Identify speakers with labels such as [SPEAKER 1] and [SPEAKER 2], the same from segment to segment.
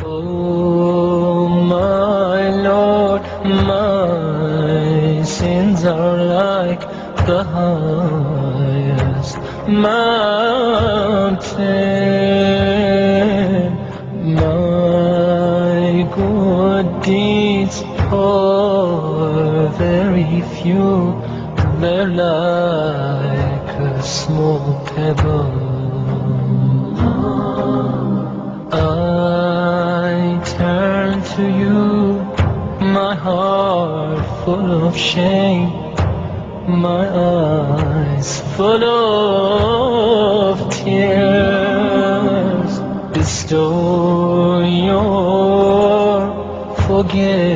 [SPEAKER 1] Oh my Lord, my sins are like the highest mountain. My good deeds are very few, they're like a small pebble. I turn to you, my heart full of shame, my eyes full of tears. Bestow your forgiveness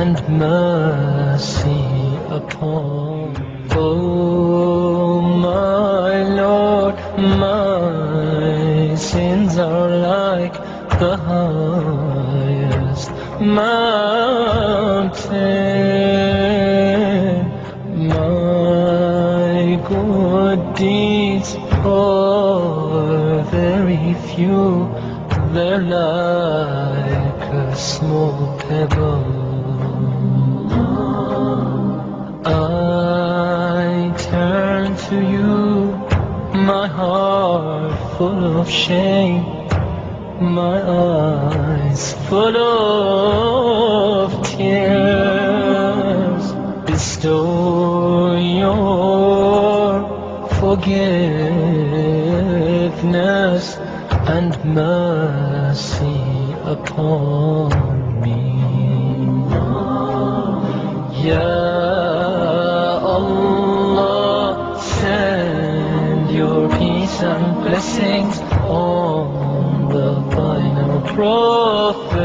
[SPEAKER 1] and mercy upon me. Oh my Lord, my sins are like the highest mountain. My good deeds are very few, they're like a small pebble. I turn to you, my heart full of shame, my eyes full of tears. Bestow your forgiveness and mercy upon me. Ya Allah, send your peace and blessings on the final prophet.